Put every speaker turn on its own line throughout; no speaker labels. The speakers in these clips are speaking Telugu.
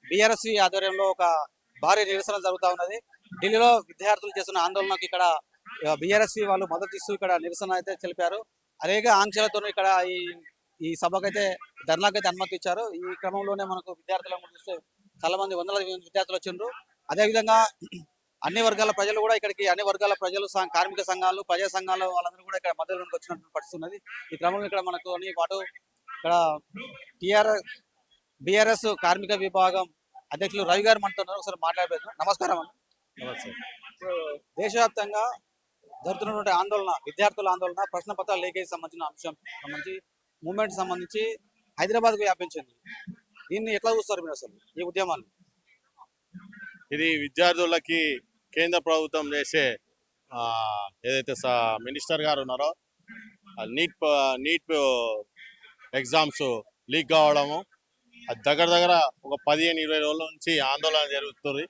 బీఆర్ఎస్ ఆధ్వర్యంలో ఒక భారీ నిరసన జరుగుతూ ఉన్నది. ఢిల్లీలో విద్యార్థులు చేస్తున్న ఆందోళనకు ఇక్కడ బీఆర్ఎస్ వాళ్ళు మద్దతు ఇస్తూ ఇక్కడ నిరసన అయితే తెలిపారు. అనేక ఆంక్షలతో ఇక్కడ ఈ ఈ సభకైతే ధర్నాకైతే అనుమతి ఇచ్చారు. ఈ క్రమంలోనే మనకు విద్యార్థులను చూస్తే చాలా మంది వందల విద్యార్థులు వచ్చిండ్రు. అదేవిధంగా అన్ని వర్గాల ప్రజలు కూడా ఇక్కడికి అన్ని వర్గాల ప్రజలు కార్మిక సంఘాలు ప్రజా సంఘాల వాళ్ళందరూ కూడా ఇక్కడ మద్దతులోకి వచ్చినట్టు పరిస్థితున్నది. ఈ క్రమంలో ఇక్కడ మనకు అన్ని పాటు ఇక్కడ బీఆర్ఎస్ కార్మిక విభాగం అధ్యక్షులు రవి గారు మనతో ఒకసారి మాట్లాడలేదు. నమస్కారం అండి.
నమస్తే.
దేశవ్యాప్తంగా జరుగుతున్నటువంటి ఆందోళన విద్యార్థుల ఆందోళన ప్రశ్న పత్రాల లీకేజ్ సంబంధించిన అంశం సంబంధించి మూవ్మెంట్ సంబంధించి హైదరాబాద్కు వ్యాపించింది. దీన్ని ఎట్లా చూస్తారు మీరు అసలు ఈ ఉద్యమాన్ని?
ఇది విద్యార్థులకి కేంద్ర ప్రభుత్వం చేసే ఏదైతే మినిస్టర్ గారు ఉన్నారో నీట్ ఎగ్జామ్స్ లీక్ కావడము, అది దగ్గర ఒక 15-20 రోజుల నుంచి ఆందోళన జరుగుతుంది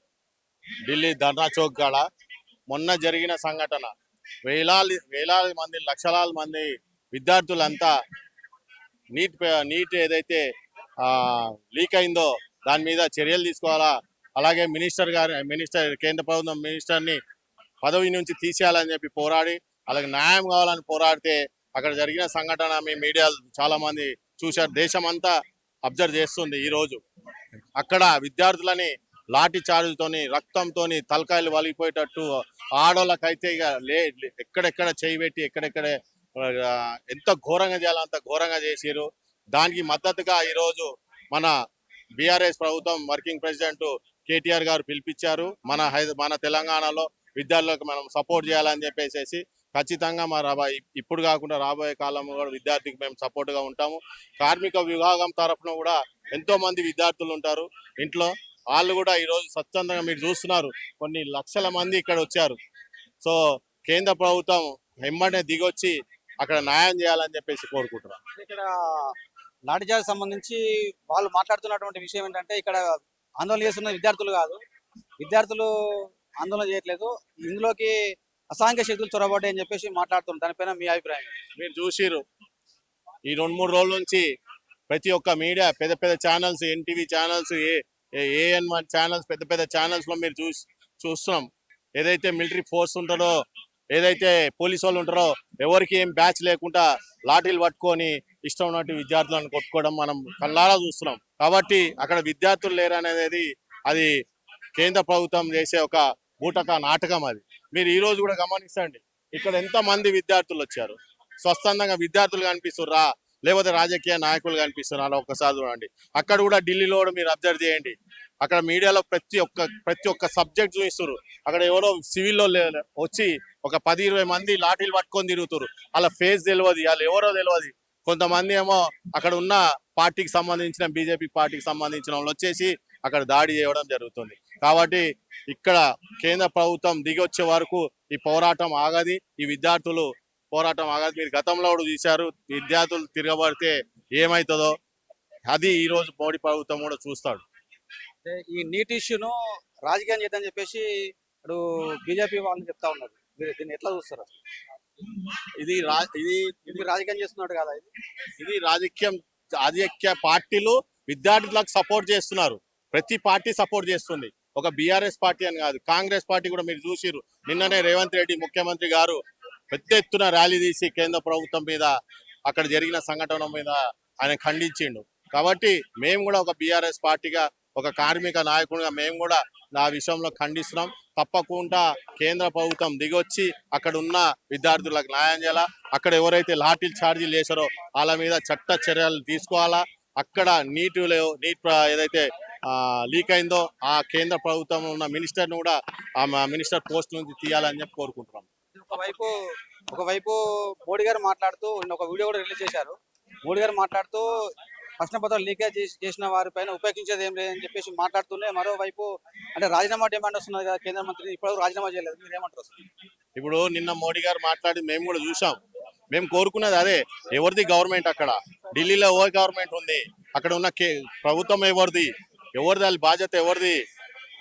ఢిల్లీ ధర్నా చౌక్ కాడ. మొన్న జరిగిన సంఘటన వేలాది మంది లక్షలాది మంది విద్యార్థులంతా నీట్ ఏదైతే లీక్ అయిందో దాని మీద చర్యలు తీసుకోవాలా, అలాగే కేంద్ర ప్రభుత్వం మినిస్టర్ని పదవి నుంచి తీసేయాలని చెప్పి పోరాడి, అలాగే న్యాయం కావాలని పోరాడితే అక్కడ జరిగిన సంఘటన మీ మీడియా చాలా మంది చూశారు. దేశమంతా అబ్జర్వ్ చేస్తుంది. ఈరోజు అక్కడ విద్యార్థులని లాఠీ చార్జ్తోని రక్తంతోని తలకాయలు వలిగిపోయేటట్టు, ఆడోళ్ళకైతే ఇక ఎక్కడెక్కడ చేయి పెట్టి ఎక్కడెక్కడ ఎంత ఘోరంగా చేయాలో అంత ఘోరంగా చేసిరు. దానికి మద్దతుగా ఈరోజు మన బీఆర్ఎస్ ప్రభుత్వం వర్కింగ్ ప్రెసిడెంట్ కేటీఆర్ గారు పిలిపించారు. మన తెలంగాణలో విద్యార్థులకు మనం సపోర్ట్ చేయాలని చెప్పేసి ఖచ్చితంగా ఇప్పుడు కాకుండా రాబోయే కాలంలో కూడా విద్యార్థికి మేము సపోర్ట్గా ఉంటాము. కార్మిక విభాగం తరఫున కూడా ఎంతో మంది విద్యార్థులు ఉంటారు ఇంట్లో. వాళ్ళు కూడా ఈరోజు స్వచ్ఛందంగా మీరు చూస్తున్నారు, కొన్ని లక్షల మంది ఇక్కడ వచ్చారు. సో కేంద్ర ప్రభుత్వం వెంబడే దిగొచ్చి అక్కడ న్యాయం చేయాలని చెప్పేసి కోరుకుంటున్నాం.
ఇక్కడ లాఠీచార్జ్ సంబంధించి వాళ్ళు మాట్లాడుతున్నటువంటి విషయం ఏంటంటే, ఇక్కడ ఆందోళన చేస్తున్న విద్యార్థులు కాదు, విద్యార్థులు ఆందోళన చేయట్లేదు, ఇందులోకి అసాంఘిక శక్తులు చొరబడ్డాయి అని చెప్పేసి మాట్లాడుతున్నారు. దానిపైన మీ అభిప్రాయం?
మీరు చూసిరు ఈ 2-3 రోజుల నుంచి ప్రతి ఒక్క మీడియా, పెద్ద channels, NTV channels, AN1 channels, పెద్ద ఛానల్స్ లో మీరు చూస్తున్నాం. ఏదైతే మిలిటరీ ఫోర్స్ ఉంటారో, ఏదైతే పోలీసు వాళ్ళు ఉంటారో, ఎవరికి ఏం బ్యాచ్ లేకుండా లాఠీలు పట్టుకొని ఇష్టం ఉన్నట్టు విద్యార్థులను కొట్టుకోవడం మనం కళ్ళారా చూస్తున్నాం. కాబట్టి అక్కడ విద్యార్థులు లేరనేది అది కేంద్ర ప్రభుత్వం చేసే ఒక బూటక నాటకం. అది మీరు ఈ రోజు కూడా గమనించండి, ఇక్కడ ఎంత మంది విద్యార్థులు వచ్చారు. స్వచ్ఛందంగా విద్యార్థులు కనిపిస్తుర్రా, లేకపోతే రాజకీయ నాయకులు కనిపిస్తున్నారు? ఒక్కసారి చూడండి. అక్కడ కూడా ఢిల్లీలో కూడా మీరు అబ్జర్వ్ చేయండి, అక్కడ మీడియాలో ప్రతి ఒక్క సబ్జెక్ట్ చూపిస్తారు. అక్కడ ఎవరో సివిల్లో వచ్చి ఒక 10-20 మంది లాఠీలు పట్టుకొని తిరుగుతారు. అలా ఫేస్ తెలియదు, వాళ్ళు ఎవరో తెలియదు. కొంతమంది ఏమో అక్కడ ఉన్న పార్టీకి సంబంధించిన బీజేపీ పార్టీకి సంబంధించిన వాళ్ళు వచ్చేసి అక్కడ దాడి చేయడం జరుగుతుంది. కాబట్టి ఇక్కడ కేంద్ర ప్రభుత్వం దిగొచ్చే వరకు ఈ పోరాటం ఆగది, ఈ విద్యార్థులు పోరాటం ఆగదు. మీరు గతంలో కూడా చూశారు, విద్యార్థులు తిరగబడితే ఏమవుతుందో అది ఈ రోజు మోడీ ప్రభుత్వం కూడా చూస్తాడు.
ఈ నీట్ ఇష్యూను రాజకీయం చేద్దని చెప్పేసి ఇప్పుడు బీజేపీ వాళ్ళు చెప్తా ఉన్నారు. మీరు దీన్ని ఎట్లా చూస్తారు?
ఇది
రాజకీయం చేస్తున్నట్టు కదా?
ఇది రాజకీయ పార్టీలు విద్యార్థులకు సపోర్ట్ చేస్తున్నారు. ప్రతి పార్టీ సపోర్ట్ చేస్తుంది, ఒక బీఆర్ఎస్ పార్టీ అని కాదు. కాంగ్రెస్ పార్టీ కూడా మీరు చూసిరు, నిన్ననే రేవంత్ రెడ్డి ముఖ్యమంత్రి గారు పెద్ద ఎత్తున ర్యాలీ తీసి కేంద్ర ప్రభుత్వం మీద అక్కడ జరిగిన సంఘటన మీద ఆయన ఖండించిండు. కాబట్టి మేము కూడా ఒక బీఆర్ఎస్ పార్టీగా, ఒక కార్మిక నాయకుడిగా మేము కూడా ఆ విషయంలో ఖండిస్తున్నాం. తప్పకుండా కేంద్ర ప్రభుత్వం దిగొచ్చి అక్కడ ఉన్న విద్యార్థులకు న్యాయం చేయాలా, అక్కడ ఎవరైతే లాఠీ ఛార్జీలు చేశారో వాళ్ళ మీద చట్ట చర్యలు తీసుకోవాలా, అక్కడ నీట్ ఏదైతే లీక్ అయిందో ఆ కేంద్ర ప్రభుత్వం ఉన్న మినిస్టర్ను కూడా ఆ మినిస్టర్ పోస్ట్ నుంచి తీయాలని చెప్పి కోరుకుంటున్నాం.
ఒకవైపు మోడీ గారు మాట్లాడుతూ ఒక వీడియో కూడా రిలీజ్ చేశారు. మోడీ గారు మాట్లాడుతూ ప్రశ్న పత్రాలు లీకేజ్ చేసిన వారిపైన ఉపేక్షించేది ఏం లేదని చెప్పేసి మాట్లాడుతూనే, మరోవైపు అంటే రాజీనామా డిమాండ్ వస్తున్నది కదా కేంద్ర మంత్రి, ఇప్పుడు రాజీనామా చేయలేదు. మీరు ఏమంటారు?
ఇప్పుడు నిన్న మోడీ గారు మాట్లాడి మేము కూడా చూసాం. మేము కోరుకున్నది అదే. ఎవరిది గవర్నమెంట్? అక్కడ ఢిల్లీలో ఎవరి గవర్నమెంట్ ఉంది? అక్కడ ఉన్న ప్రభుత్వం ఎవరిది? బాధ్యత ఎవరిది?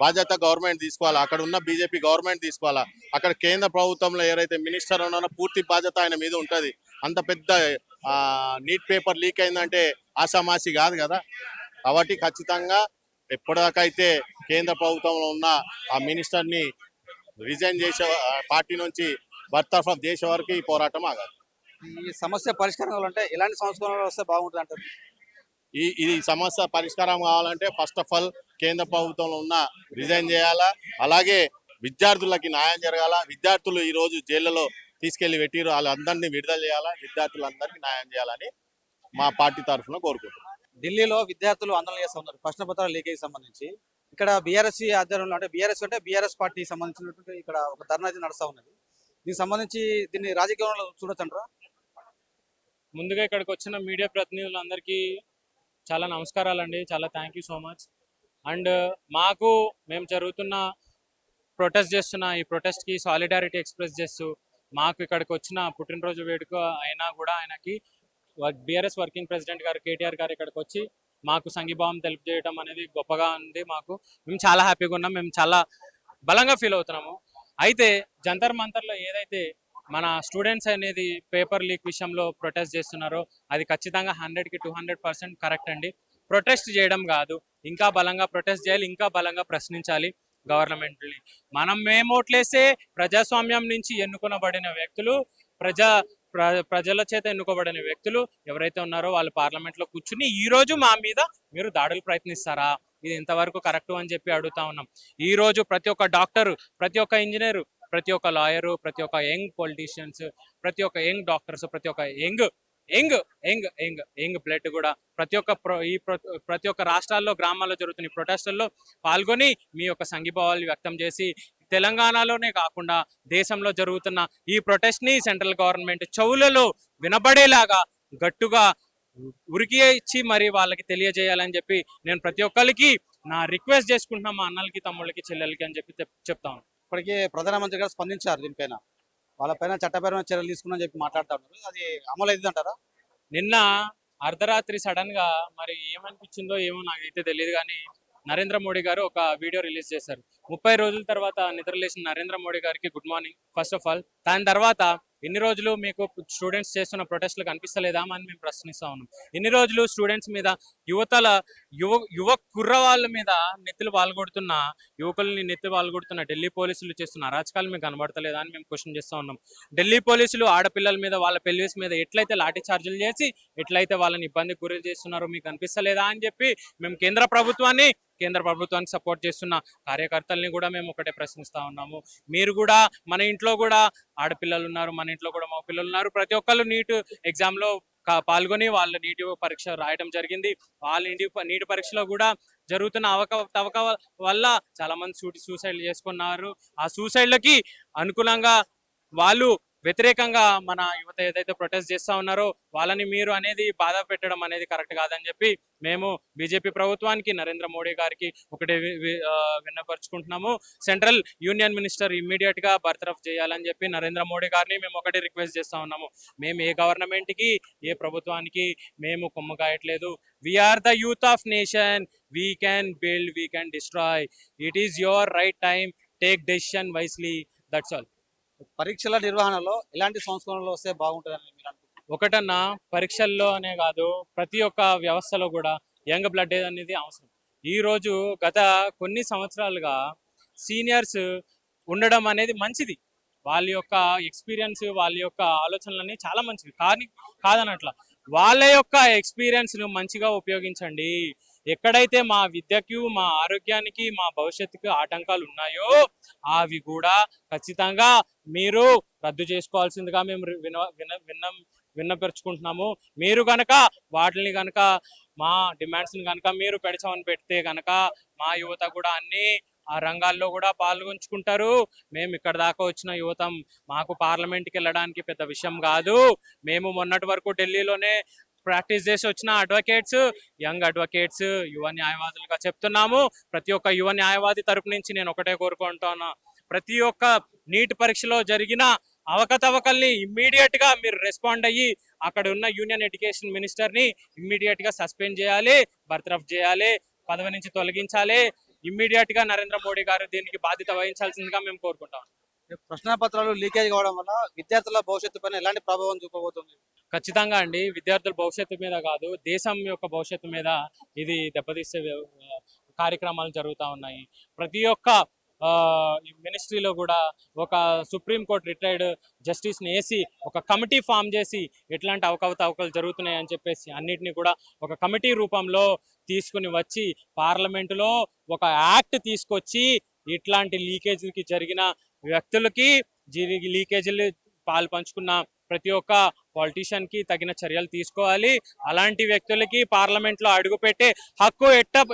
బాధ్యత గవర్నమెంట్ తీసుకోవాలా, అక్కడ ఉన్న బీజేపీ గవర్నమెంట్ తీసుకోవాలా. అక్కడ కేంద్ర ప్రభుత్వంలో ఎవరైతే మినిస్టర్ ఉన్నారో పూర్తి బాధ్యత ఆయన మీద ఉంటుంది. అంత పెద్ద నీట్ పేపర్ లీక్ అయిందంటే ఆషామాషి కాదు కదా. కాబట్టి ఖచ్చితంగా ఎప్పటిదాకా అయితే కేంద్ర ప్రభుత్వంలో ఉన్న ఆ మినిస్టర్ని రిజైన్ చేసే పార్టీ నుంచి బర్తరఫ్ చేసే వరకు ఈ పోరాటం ఆగాలి.
ఈ సమస్య పరిష్కారం కావాలంటే ఎలాంటి సంస్కరణలు వస్తే బాగుంటుంది అంటారు?
ఈ సమస్య పరిష్కారం కావాలంటే ఫస్ట్ ఆఫ్ ఆల్ కేంద్ర ప్రభుత్వంలో ఉన్న రిజైన్ చేయాలా, అలాగే విద్యార్థులకి న్యాయం జరగాల. విద్యార్థులు ఈ రోజు జైళ్ళలో తీసుకెళ్లి పెట్టిరు, వాళ్ళందరినీ విడుదల చేయాలా, విద్యార్థులందరికీ న్యాయం చేయాలని మా పార్టీ తరఫున కోరుకుంటున్నాం.
ఢిల్లీలో విద్యార్థులు ఆందోళన చేస్తూ ఉన్నారు ప్రశ్న పత్రాల లీకేజ్ సంబంధించి. ఇక్కడ బీఆర్ఎస్ ఆధ్వర్యంలో అంటే బీఆర్ఎస్ పార్టీకి సంబంధించినటువంటి ఇక్కడ ఒక ధర్నా అయితే నడుస్తూ ఉన్నది. దీనికి సంబంధించి దీన్ని రాజకీయంలో చూడొచ్చంటారా?
ముందుగా ఇక్కడికి వచ్చిన మీడియా ప్రతినిధులందరికీ చాలా నమస్కారాలండి. చాలా thank you so much. And మేము జరుగుతున్న ప్రొటెస్ట్ చేస్తున్న ఈ ప్రొటెస్ట్కి సాలిడారిటీ ఎక్స్ప్రెస్ చేస్తూ మాకు ఇక్కడికి వచ్చిన పుట్టినరోజు వేడుక అయినా కూడా ఆయనకి బీఆర్ఎస్ వర్కింగ్ ప్రెసిడెంట్ గారు కేటీఆర్ గారు ఇక్కడికి వచ్చి మాకు సంఘీభావం తెలియజేయడం అనేది గొప్పగా ఉంది. మేము చాలా హ్యాపీగా ఉన్నాం, మేము చాలా బలంగా ఫీల్ అవుతున్నాము. అయితే జంతర్ మంతర్లో ఏదైతే మన స్టూడెంట్స్ అనేది పేపర్ లీక్ విషయంలో ప్రొటెస్ట్ చేస్తున్నారో అది ఖచ్చితంగా 100కి 200% కరెక్ట్ అండి. ప్రొటెస్ట్ చేయడం కాదు, ఇంకా బలంగా ప్రొటెస్ట్ చేయాలి, ఇంకా బలంగా ప్రశ్నించాలి గవర్నమెంట్ని. మేము ఓట్లేసే ప్రజాస్వామ్యం నుంచి ఎన్నుకొనబడిన వ్యక్తులు, ప్రజల చేత ఎన్నుకోబడిన వ్యక్తులు ఎవరైతే ఉన్నారో వాళ్ళు పార్లమెంట్లో కూర్చుని ఈ రోజు మా మీద మీరు దాడులు ప్రయత్నిస్తారా, ఇది ఎంతవరకు కరెక్ట్ అని చెప్పి అడుగుతా ఉన్నాం. ఈ రోజు ప్రతి ఒక్క డాక్టరు, ప్రతి ఒక్క ఇంజనీరు, ప్రతి ఒక్క లాయరు, ప్రతి ఒక్క యంగ్ పొలిటీషియన్స్, ప్రతి ఒక్క యంగ్ డాక్టర్స్, ప్రతి ఒక్క యంగ్ బ్లడ్ కూడా ప్రతి ఒక్క రాష్ట్రాల్లో గ్రామాల్లో జరుగుతున్న ప్రొటెస్టుల్లో పాల్గొని మీ యొక్క సంఘీభావాలు వ్యక్తం చేసి తెలంగాణలోనే కాకుండా దేశంలో జరుగుతున్న ఈ ప్రొటెస్ట్ ని సెంట్రల్ గవర్నమెంట్ చెవులలో వినబడేలాగా గట్టుగా ఉరికి ఇచ్చి మరి వాళ్ళకి తెలియజేయాలని చెప్పి నేను ప్రతి ఒక్కరికి నా రిక్వెస్ట్ చేసుకుంటున్నా, మా అన్నలకి, తమ్ముళ్ళకి, చెల్లెలకి అని చెప్పి చెప్తాను.
ఇప్పటికే ప్రధానమంత్రి గారు స్పందించారు దీనిపైన, వాళ్ళపైన చట్టపరమైన చర్యలు తీసుకున్నా చెప్పి మాట్లాడుతూ ఉన్నారు. అది అమలు అయింది అంటారా?
నిన్న అర్ధరాత్రి సడన్ గా మరి ఏమనిపించిందో ఏమో నాకైతే తెలియదు కానీ నరేంద్ర మోడీ గారు ఒక వీడియో రిలీజ్ చేశారు. 30 రోజుల తర్వాత నిద్రలేసిన నరేంద్ర మోడీ గారికి good morning first of all. దాని తర్వాత ఇన్ని రోజులు మీకు స్టూడెంట్స్ చేస్తున్న ప్రొటెస్టులు కనిపిస్తలేదా అని మేము ప్రశ్నిస్తా ఉన్నాం. ఇన్ని రోజులు స్టూడెంట్స్ మీద, యువ కుర్రవాళ్ళ మీద యువకుల్ని నెత్తి పాల్గొడుతున్న ఢిల్లీ పోలీసులు చేస్తున్న అరాచకాలు మీకు కనబడతలేదా అని మేము క్వశ్చన్ చేస్తా ఉన్నాం. ఢిల్లీ పోలీసులు ఆడపిల్లల మీద, వాళ్ళ పెళ్లిస్ మీద ఎట్లయితే లాఠీ చార్జీలు చేసి ఎట్లయితే వాళ్ళని ఇబ్బందికి గురి చేస్తున్నారో మీకు కనిపిస్తలేదా అని చెప్పి మేము కేంద్ర ప్రభుత్వానికి సపోర్ట్ చేస్తున్న కార్యకర్తల్ని కూడా మేము ఒకటే ప్రశ్నిస్తా ఉన్నాము. మీరు కూడా, మన ఇంట్లో కూడా ఆడపిల్లలు ఉన్నారు, మన ఇంట్లో కూడా మగ పిల్లలు ఉన్నారు. ప్రతి ఒక్కళ్ళు నీట్ ఎగ్జామ్ లో పాల్గొని వాళ్ళు నీటి పరీక్ష రాయడం జరిగింది. వాళ్ళ నీటి పరీక్షలో కూడా జరుగుతున్న అవకతవక వల్ల చాలా మంది సూసైడ్ చేసుకున్నారు. ఆ సూసైడ్లకి అనుకూలంగా వాళ్ళు వ్యతిరేకంగా మన యువత ఏదైతే ప్రొటెస్ట్ చేస్తా ఉన్నారో వాళ్ళని మీరు అనేది బాధ పెట్టడం అనేది కరెక్ట్ కాదని చెప్పి మేము బీజేపీ ప్రభుత్వానికి, నరేంద్ర మోడీ గారికి ఒకటే విన్నపరుచుకుంటున్నాము. సెంట్రల్ యూనియన్ మినిస్టర్ ఇమ్మీడియట్ గా బర్తరఫ్ చేయాలని చెప్పి నరేంద్ర మోడీ గారిని మేము ఒకటే రిక్వెస్ట్ చేస్తా ఉన్నాము. మేము ఏ గవర్నమెంట్ కి, ఏ ప్రభుత్వానికి మేము కొమ్ము కాయట్లేదు. We are the youth of nation, we can build, we can destroy. It is your right time, take decision wisely, that's all.
పరీక్షల నిర్వహణలో ఎలాంటి సంస్కరణలు వస్తే బాగుంటుందని మీరు అనుకుంటున్నారు?
ఒకటన్నా పరీక్షల్లో అనే కాదు, ప్రతి ఒక్క వ్యవస్థలో కూడా యంగ్ బ్లడ్ అనేది అవసరం. ఈ రోజు గత కొన్ని సంవత్సరాలుగా సీనియర్స్ ఉండడం అనేది మంచిది. వాళ్ళ యొక్క ఎక్స్పీరియన్స్, వాళ్ళ యొక్క ఆలోచనలన్నీ చాలా మంచివి కాదనట్ల. వాళ్ళ యొక్క ఎక్స్పీరియన్స్ ను మంచిగా ఉపయోగించండి. ఎక్కడైతే మా విద్యకు, మా ఆరోగ్యానికి, మా భవిష్యత్తుకు ఆటంకాలు ఉన్నాయో అవి కూడా ఖచ్చితంగా మీరు రద్దు చేసుకోవాల్సిందిగా మేము విన్నపరుచుకుంటున్నాము. మీరు గనక వాటిని గనక, మా డిమాండ్స్ ని గనక మీరు పెడచమని పెడితే గనక మా యువత కూడా అన్ని ఆ రంగాల్లో కూడా పాల్గొంచుకుంటారు. మేము ఇక్కడ దాకా వచ్చిన యువతం, మాకు పార్లమెంట్కి వెళ్ళడానికి పెద్ద విషయం కాదు. మేము మొన్నటి వరకు ఢిల్లీలోనే ప్రాక్టీస్ చేసి వచ్చిన అడ్వకేట్స్, యంగ్ అడ్వకేట్స్, యువ న్యాయవాదులుగా చెప్తున్నాము. ప్రతి ఒక్క యువ న్యాయవాది తరపు నుంచి నేను ఒకటే కోరుకుంటున్నా, ప్రతి ఒక్క నీట్ పరీక్షలో జరిగిన అవకతవకల్ని ఇమ్మీడియట్ గా మీరు రెస్పాండ్ అయ్యి అక్కడ ఉన్న యూనియన్ ఎడ్యుకేషన్ మినిస్టర్ ని ఇమ్మీడియట్ గా సస్పెండ్ చేయాలి, బర్తరఫ్ చేయాలి, పదవి నుంచి తొలగించాలి. ఇమ్మీడియట్ గా నరేంద్ర మోడీ గారు దీనికి బాధ్యత వహించాల్సిందిగా మేము కోరుకుంటాం.
ప్రశ్నాపత్రాలు లీకేజ్ కావడం వల్ల విద్యార్థుల భవిష్యత్తు పైన ఎలాంటి ప్రభావం చూపబోతుంది?
ఖచ్చితంగా అండి, విద్యార్థుల భవిష్యత్తు మీద కాదు, దేశం యొక్క భవిష్యత్తు మీద ఇది దెబ్బతీసే కార్యక్రమాలు జరుగుతూ ఉన్నాయి. ప్రతి ఒక్క మినిస్ట్రీలో కూడా ఒక సుప్రీంకోర్టు రిటైర్డ్ జస్టిస్ని వేసి ఒక కమిటీ ఫామ్ చేసి ఎట్లాంటి అవకతవకలు జరుగుతున్నాయి అని చెప్పేసి అన్నిటిని కూడా ఒక కమిటీ రూపంలో తీసుకుని వచ్చి పార్లమెంటులో ఒక యాక్ట్ తీసుకొచ్చి ఇట్లాంటి లీకేజీలకి జరిగిన వ్యక్తులకి లీకేజీలు పాలు పంచుకున్న ప్రతి ఒక్క పొలిటీషియన్ కి తగిన చర్యలు తీసుకోవాలి. అలాంటి వ్యక్తులకి పార్లమెంట్ లో అడుగుపెట్టే హక్కు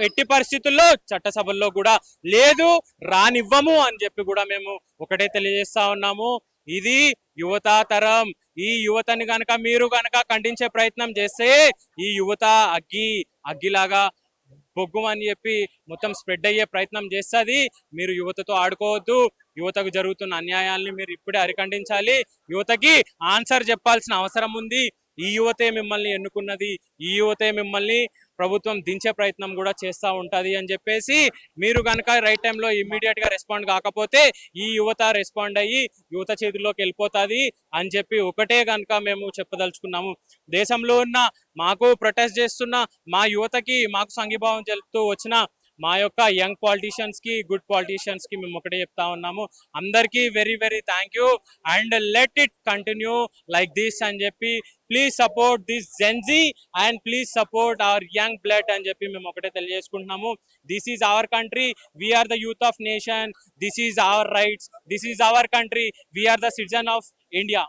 ఎట్టి పరిస్థితుల్లో చట్టసభల్లో కూడా లేదు, రానివ్వము అని చెప్పి కూడా మేము ఒకటే తెలియజేస్తా ఉన్నాము. ఇది యువత తరం. ఈ యువతని గనక మీరు గనక ఖండించే ప్రయత్నం చేస్తే ఈ యువత అగ్గిలాగా బొగ్గు అని చెప్పి మొత్తం స్ప్రెడ్ అయ్యే ప్రయత్నం చేస్తుంది. మీరు యువతతో ఆడుకోవద్దు. యువతకు జరుగుతున్న అన్యాయాల్ని మీరు ఇప్పుడే అరికట్టించాలి. యువతకి ఆన్సర్ చెప్పాల్సిన అవసరం ఉంది. ఈ యువతే మిమ్మల్ని ఎన్నుకున్నది, ఈ యువతే మిమ్మల్ని ప్రభుత్వం దించే ప్రయత్నం కూడా చేస్తూ ఉంటుంది అని చెప్పేసి మీరు కనుక రైట్ టైంలో ఇమ్మీడియట్ గా రెస్పాండ్ కాకపోతే ఈ యువత రెస్పాండ్ అయ్యి యువత చేతుల్లోకి వెళ్ళిపోతుంది అని చెప్పి ఒకటే కనుక మేము చెప్పదలుచుకున్నాము. దేశంలో ఉన్న మాకు ప్రొటెస్ట్ చేస్తున్న మా యువతకి మాకు సంఘీభావం తెలుపుతూ వచ్చిన మా యొక్క యంగ్ పాలిటీషియన్స్ కి, గుడ్ పాలిటీషియన్స్ కి మేము ఒకటే చెప్తా ఉన్నాము. అందరికీ very very thank you and let it continue like this అని చెప్పి please support this Gen Z and please support our young blood అని చెప్పి మేము ఒకటే తెలియజేసుకుంటున్నాము. This is our country, we are the youth of nation, this is our rights, this is our country, we are the citizen of India.